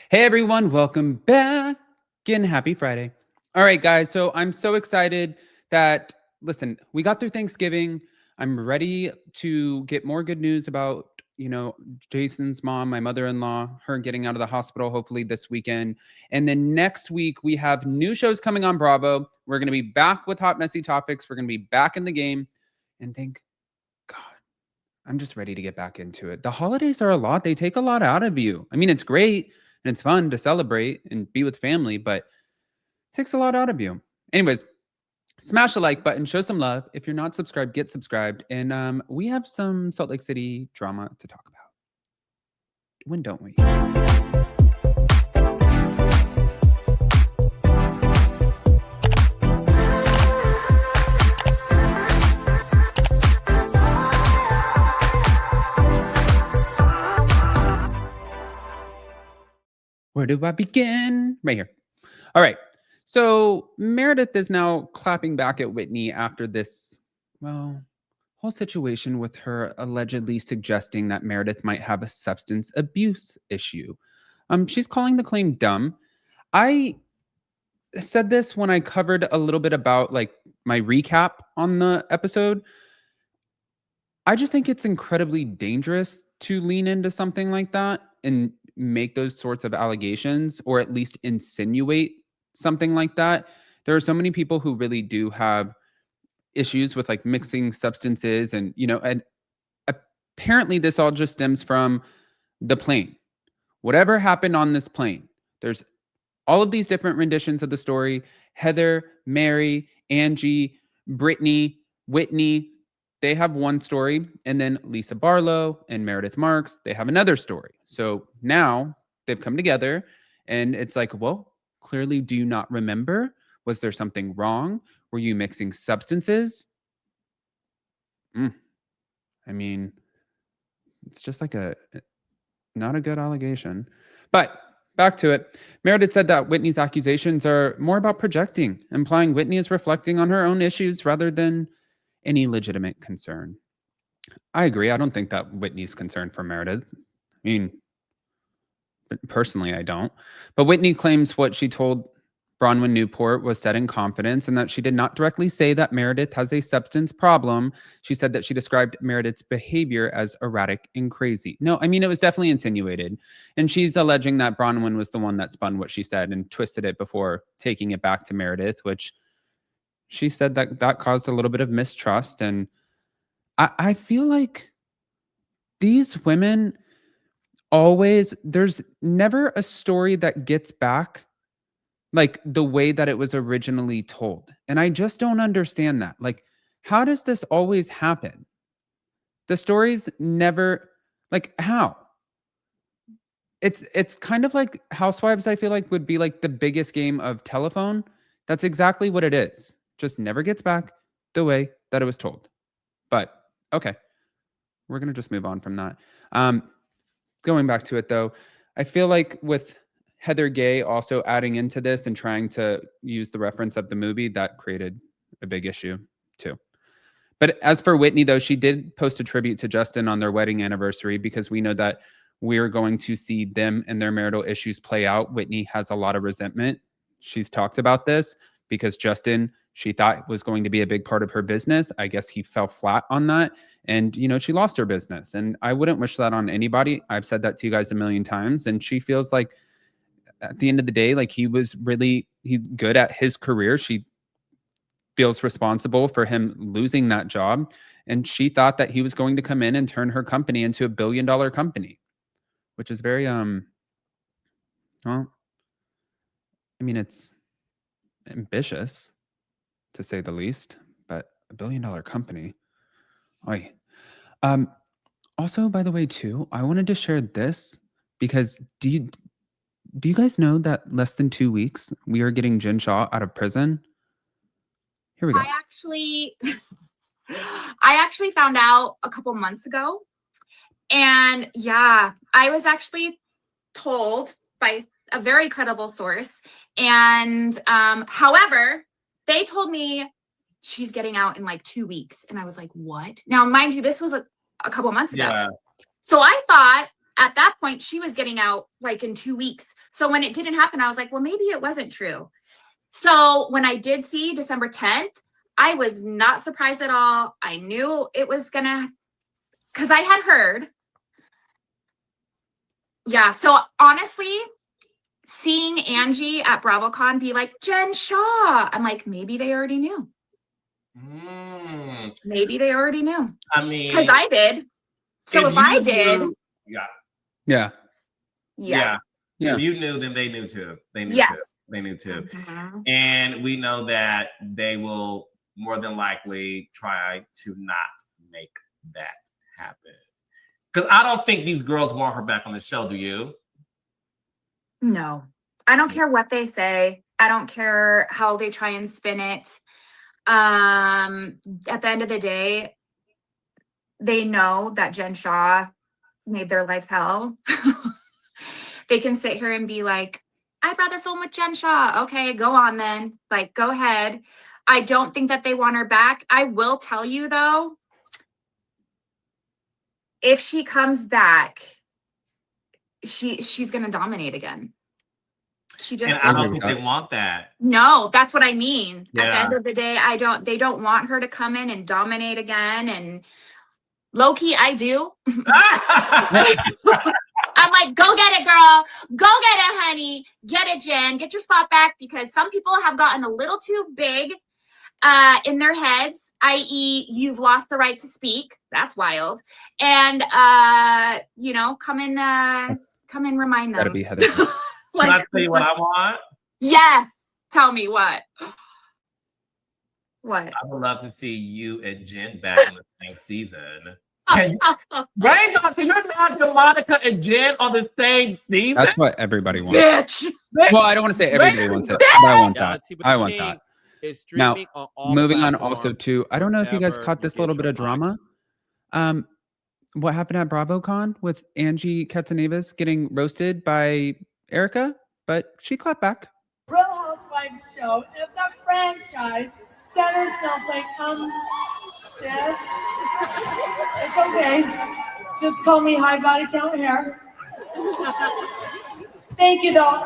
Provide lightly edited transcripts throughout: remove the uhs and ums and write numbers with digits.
Hey everyone, welcome back and happy Friday. All right, guys. So I'm so excited that, listen, we got through Thanksgiving. I'm ready to get more good news about, Jason's mom, my mother in law, her getting out of the hospital hopefully this weekend. And then next week, we have new shows coming on Bravo. We're going to be back with Hot Messy Topics. We're going to be back in the game. And thank God, I'm just ready to get back into it. The holidays are a lot. They take a lot out of you. I mean, it's great and it's fun to celebrate and be with family, but it takes a lot out of you. Anyways, smash the like button, show some love. If you're not subscribed, get subscribed. And we have some Salt Lake City drama to talk about. When don't we? Where do I begin? Right here. All right. So Meredith is now clapping back at Whitney after this, well, whole situation with her allegedly suggesting that Meredith might have a substance abuse issue. She's calling the claim dumb. I said this when I covered a little bit about like my recap on the episode. I just think it's incredibly dangerous to lean into something like that and make those sorts of allegations or at least insinuate something like that. There are so many people who really do have issues with like mixing substances and apparently this all just stems from the plane. Whatever happened on this plane. There's all of these different renditions of the story. Heather, Mary, Angie, Brittany, Whitney, they have one story. And then Lisa Barlow and Meredith Marks, they have another story. So now they've come together and it's like, well, clearly, do you not remember? Was there something wrong? Were you mixing substances? I mean, it's just like not a good allegation. But back to it. Meredith said that Whitney's accusations are more about projecting, implying Whitney is reflecting on her own issues rather than any legitimate concern. I agree. I don't think that Whitney's concerned for Meredith. I mean, personally, I don't. But Whitney claims what she told Bronwyn Newport was said in confidence and that she did not directly say that Meredith has a substance problem. She said that she described Meredith's behavior as erratic and crazy. No, I mean, it was definitely insinuated. And she's alleging that Bronwyn was the one that spun what she said and twisted it before taking it back to Meredith, which she said that caused a little bit of mistrust. And I feel like these women always, there's never a story that gets back like the way that it was originally told. And I just don't understand that. Like, how does this always happen? The stories never, like, how? It's kind of like Housewives, I feel like would be like the biggest game of telephone. That's exactly what it is. Just never gets back the way that it was told. But okay, we're gonna just move on from that. Going back to it though, I feel like with Heather Gay also adding into this and trying to use the reference of the movie, that created a big issue too. But as for Whitney, though, she did post a tribute to Justin on their wedding anniversary because we know that we're going to see them and their marital issues play out. Whitney has a lot of resentment. She's talked about this because Justin, she thought was going to be a big part of her business. I guess he fell flat on that. And, she lost her business. And I wouldn't wish that on anybody. I've said that to you guys a million times. And she feels like at the end of the day, like he's good at his career. She feels responsible for him losing that job. And she thought that he was going to come in and turn her company into a $1 billion company, which is very, well, I mean, it's ambitious to say the least, but a $1 billion company. Oy. Also, by the way, too, I wanted to share this because do you guys know that less than 2 weeks we are getting Jen Shaw out of prison? Here we go. I actually found out a couple months ago. And yeah, I was actually told by a very credible source. And however, they told me she's getting out in like 2 weeks. And I was like, what? Now, mind you, this was a couple months ago. Yeah. So I thought at that point, she was getting out like in 2 weeks. So when it didn't happen, I was like, well, maybe it wasn't true. So when I did see December 10th, I was not surprised at all. I knew it was gonna, because I had heard. Yeah. So honestly, seeing Angie at BravoCon be like, Jen Shaw, I'm like, maybe they already knew. Maybe they already knew. I mean, because I did. So if I did, yeah. yeah. If you knew, then they knew too. They knew Yes. too. They knew too. Mhm. And we know that they will more than likely try to not make that happen. Because I don't think these girls want her back on the show. Do you? No, I don't care what they say. I don't care how they try and spin it. At the end of the day, they know that Jen Shaw made their lives hell. They can sit here and be like, I'd rather film with Jen Shaw. Okay, go on then. Like, go ahead. I don't think that they want her back. I will tell you though, if she comes back, she's gonna dominate again. She just, and I don't think they want that. No, that's what I mean. Yeah. At the end of the day, they don't want her to come in and dominate again. And low-key, I do. I'm like, go get it, girl. Go get it, honey. Get it, Jen. Get your spot back, because some people have gotten a little too big in their heads, i.e. you've lost the right to speak. That's wild. And come and remind them. Gotta be Heather. Can I tell you what I want? Yes. Tell me what. What? I would love to see you and Jen back in the same season. Can you're not Monica and Jen on the same season? That's what everybody wants. Bitch. Well, I don't want to say everybody wants it, but I want that. I want that. Now, moving on also to, I don't know if you guys caught this little bit of drama. What happened at BravoCon with Angie Katsanevas getting roasted by Erica, but she clapped back. Real Housewives show. If that franchise, Center Snowflake, sis, it's okay. Just call me high body count hair. Thank you, though.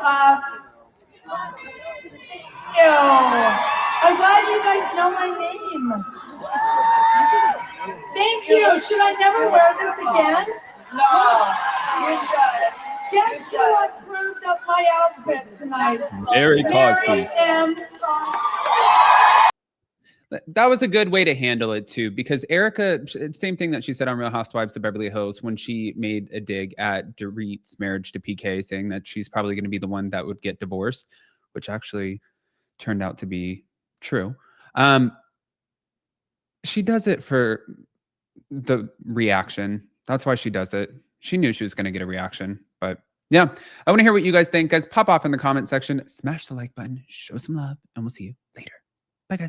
I'm glad you guys know my name. Thank you. Should I never wear this again? No, you should. Guess who approved of my outfit tonight? Very Cosby. M. That was a good way to handle it too, because Erica, same thing that she said on Real Housewives of Beverly Hills when she made a dig at Dorit's marriage to PK, saying that she's probably going to be the one that would get divorced, which actually turned out to be true. She does it for the reaction. That's why she does it. She knew she was going to get a reaction, but yeah, I want to hear what you guys think. Guys, pop off in the comment section, smash the like button, show some love, and we'll see you later. Bye, guys.